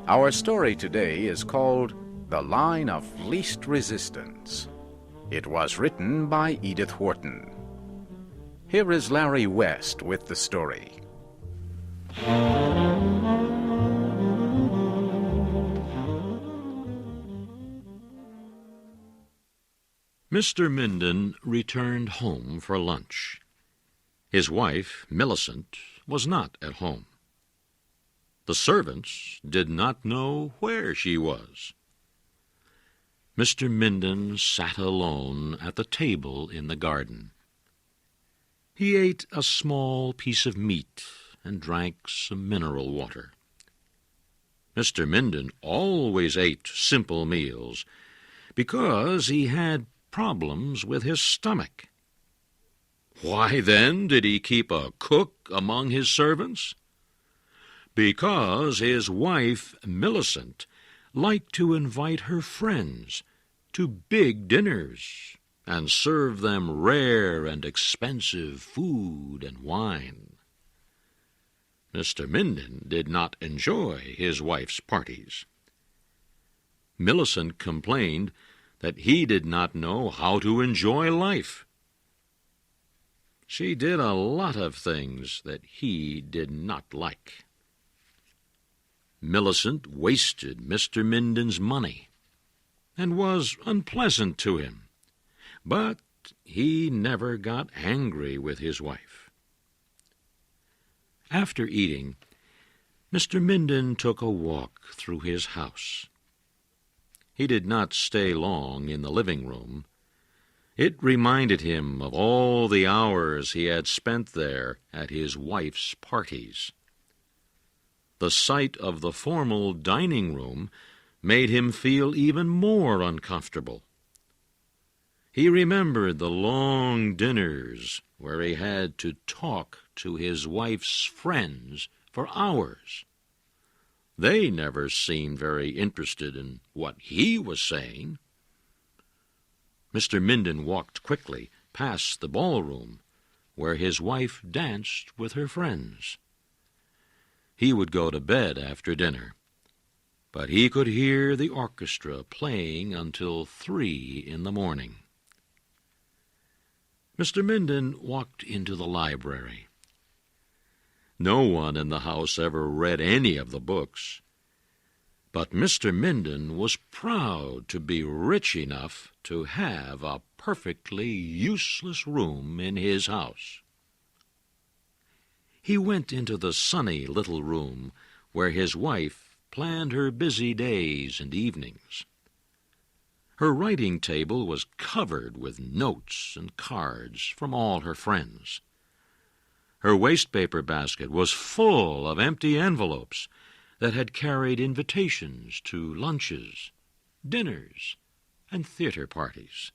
Our story today is called The Line of Least Resistance. It was written by Edith Wharton. Here is Larry West with the story. Mr. Minden returned home for lunch. His wife, Millicent, was not at home. The servants did not know where she was. Mr. Minden sat alone at the table in the garden. He ate a small piece of meat and drank some mineral water. Mr. Minden always ate simple meals because he had problems with his stomach. Why, then, did he keep a cook among his servants? Because his wife, Millicent, liked to invite her friends to big dinners and serve them rare and expensive food and wine. Mr. Minden did not enjoy his wife's parties. Millicent complained that he did not know how to enjoy life. She did a lot of things that he did not like. Millicent wasted Mr. Minden's money and was unpleasant to him, but he never got angry with his wife. After eating, Mr. Minden took a walk through his house. He did not stay long in the living room. It reminded him of all the hours he had spent there at his wife's parties. The sight of the formal dining room made him feel even more uncomfortable. He remembered the long dinners where he had to talk to his wife's friends for hours. They never seemed very interested in what he was saying. Mr. Minden walked quickly past the ballroom where his wife danced with her friends. He would go to bed after dinner, but he could hear the orchestra playing until 3 in the morning. Mr. Minden walked into the library. No one in the house ever read any of the books, but Mr. Minden was proud to be rich enough to have a perfectly useless room in his house. He went into the sunny little room where his wife planned her busy days and evenings. Her writing table was covered with notes and cards from all her friends. Her wastepaper basket was full of empty envelopes that had carried invitations to lunches, dinners, and theater parties.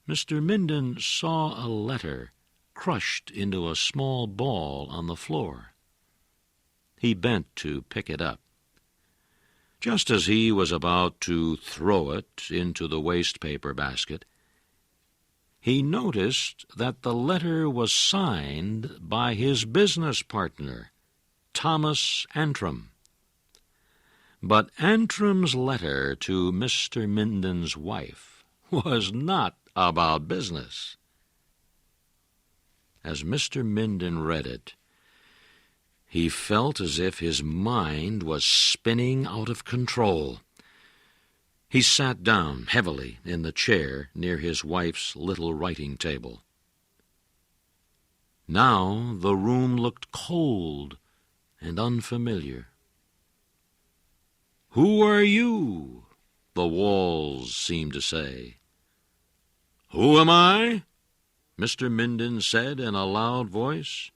Mr. Minden saw a letter crushed into a small ball on the floor. He bent to pick it up. Just as he was about to throw it into the wastepaper basket, he noticed that the letter was signed by his business partner, Thomas Antrim. But Antrim's letter to Mr. Minden's wife was not about business. As Mr. Minden read it, he felt as if his mind was spinning out of control. He sat down heavily in the chair near his wife's little writing table. Now the room looked cold and unfamiliar. "Who are you?" the walls seemed to say. "Who am I?" Mr. Minden said in a loud voice.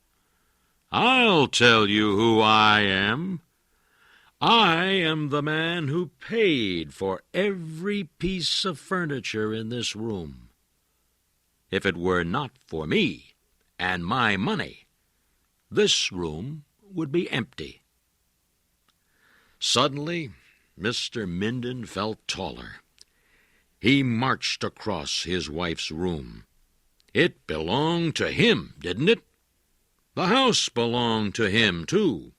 "I'll tell you who I am. I am the man who paid for every piece of furniture in this room. If it were not for me and my money, this room would be empty." Suddenly, Mr. Minden felt taller. He marched across his wife's room. It belonged to him, didn't it? The house belonged to him, too.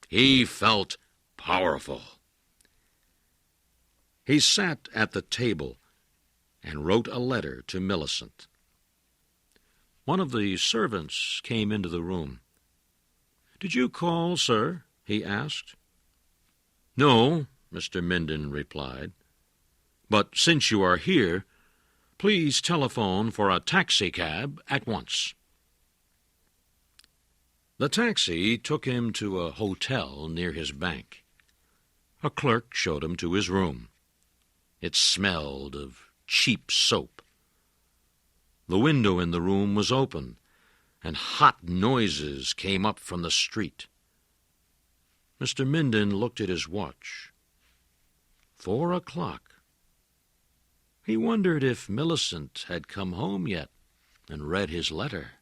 He felt powerful. He sat at the table and wrote a letter to Millicent. One of the servants came into the room. "Did you call, sir?" he asked. "No," Mr. Minden replied. "But since you are here, please telephone for a taxicab at once." The taxi took him to a hotel near his bank. A clerk showed him to his room. It smelled of cheap soap. The window in the room was open, and hot noises came up from the street. Mr. Minden looked at his watch. 4 o'clock. He wondered if Millicent had come home yet and read his letter.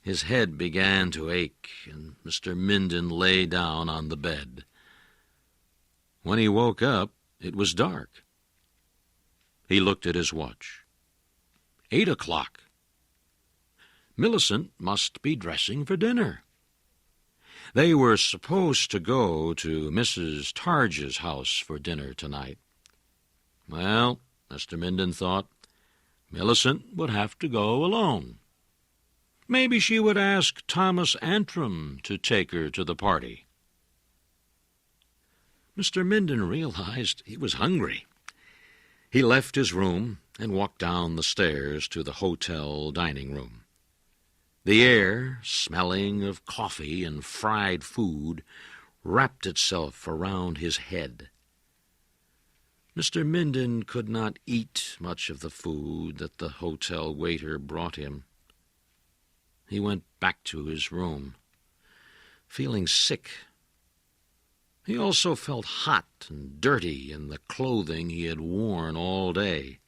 His head began to ache, and Mr. Minden lay down on the bed. When he woke up, it was dark. He looked at his watch. 8 o'clock. Millicent must be dressing for dinner. They were supposed to go to Mrs. Targe's house for dinner tonight. Well, Mr. Minden thought, Millicent would have to go alone. Maybe she would ask Thomas Antrim to take her to the party. Mr. Minden realized he was hungry. He left his room and walked down the stairs to the hotel dining room. The air, smelling of coffee and fried food, wrapped itself around his head. Mr. Minden could not eat much of the food that the hotel waiter brought him. He went back to his room, feeling sick. He also felt hot and dirty in the clothing he had worn all day.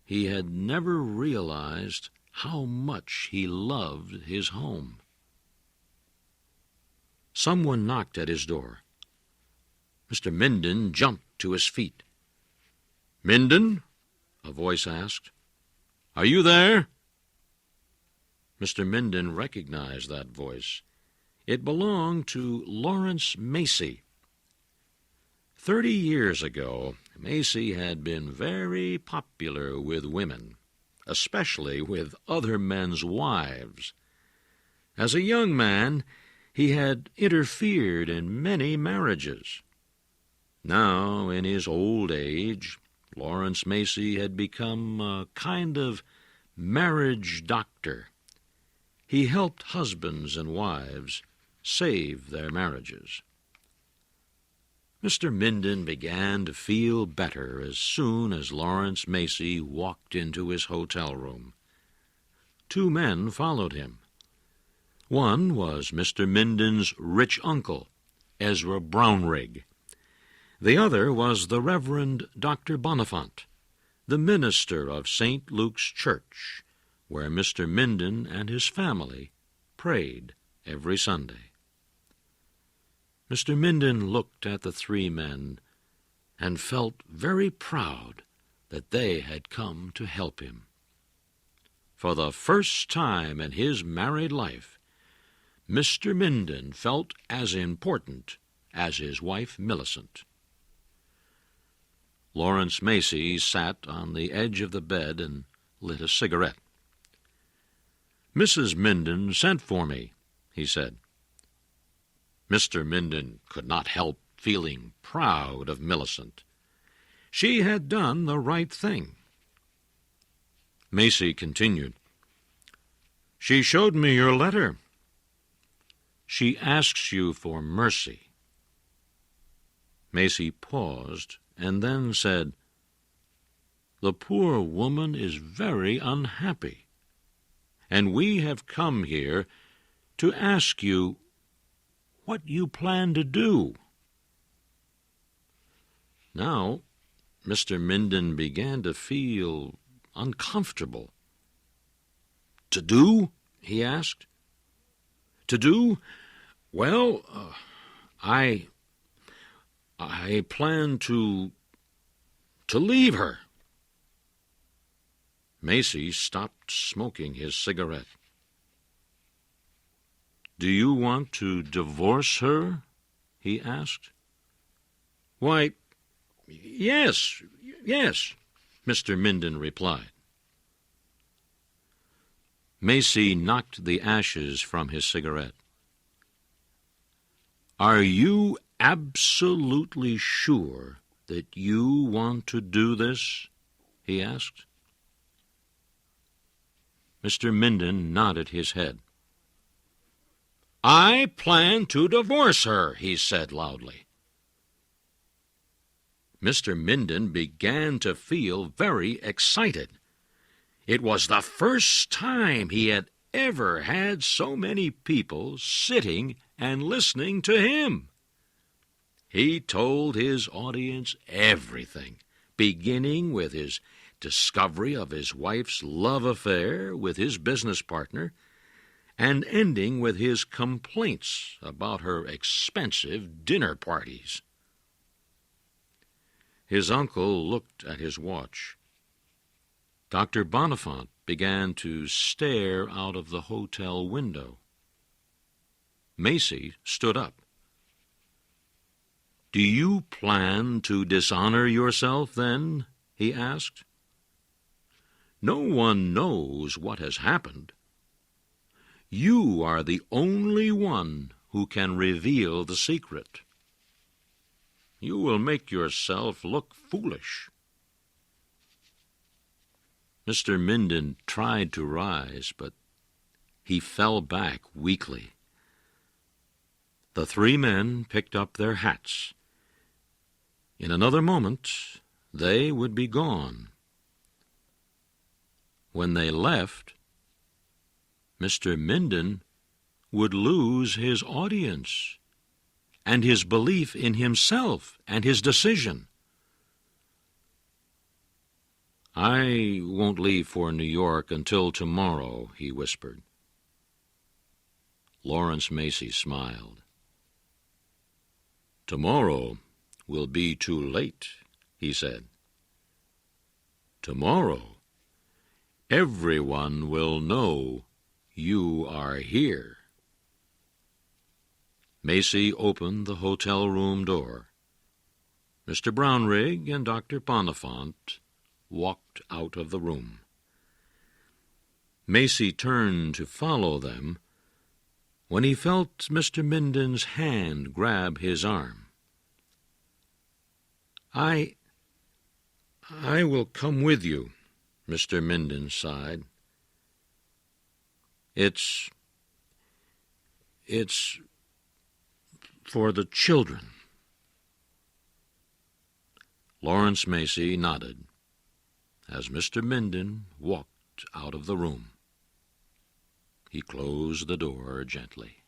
He had never realized how much he loved his home. Someone knocked at his door. Mr. Minden jumped to his feet. "Minden?" a voice asked. "Are you there?" Mr. Minden recognized that voice. It belonged to Lawrence Macy. 30 years ago, Macy had been very popular with women, especially with other men's wives. As a young man, he had interfered in many marriages. Now, in his old age, Lawrence Macy had become a kind of marriage doctor. He helped husbands and wives save their marriages. Mr. Minden began to feel better as soon as Lawrence Macy walked into his hotel room. 2 men followed him. One was Mr. Minden's rich uncle, Ezra Brownrigg. The other was the Reverend Dr. Bonifant, the minister of St. Luke's Church, where Mr. Minden and his family prayed every Sunday. Mr. Minden looked at the 3 men and felt very proud that they had come to help him. For the first time in his married life, Mr. Minden felt as important as his wife Millicent. Lawrence Macy sat on the edge of the bed and lit a cigarette. "Mrs. Minden sent for me," he said. Mr. Minden could not help feeling proud of Millicent. She had done the right thing. Macy continued, "She showed me your letter. She asks you for mercy." Macy paused and then said, "The poor woman is very unhappy, and we have come here to ask you what you plan to do." Now, Mr. Minden began to feel uncomfortable. "To do?" he asked. "To do? Well, I plan to leave her." Macy stopped smoking his cigarette. "Do you want to divorce her?" he asked. "Why, yes, Mr. Minden replied. Macy knocked the ashes from his cigarette. "Are you absolutely sure that you want to do this?" he asked. Mr. Minden nodded his head. "I plan to divorce her," he said loudly. Mr. Minden began to feel very excited. It was the first time he had ever had so many people sitting and listening to him. He told his audience everything, beginning with his discovery of his wife's love affair with his business partner, and ending with his complaints about her expensive dinner parties. His uncle looked at his watch. Dr. Bonifant began to stare out of the hotel window. Macy stood up. "Do you plan to dishonor yourself, then?" he asked. "No one knows what has happened. You are the only one who can reveal the secret. You will make yourself look foolish." Mr. Minden tried to rise, but he fell back weakly. The three men picked up their hats. In another moment, they would be gone. When they left, Mr. Minden would lose his audience and his belief in himself and his decision. "I won't leave for New York until tomorrow," he whispered. Lawrence Macy smiled. "Tomorrow will be too late," he said. "Tomorrow, everyone will know you are here." Macy opened the hotel room door. Mr. Brownrigg and Dr. Bonifant walked out of the room. Macy turned to follow them when he felt Mr. Minden's hand grab his arm. I will come with you," Mr. Minden sighed. It's for the children." Lawrence Macy nodded as Mr. Minden walked out of the room. He closed the door gently.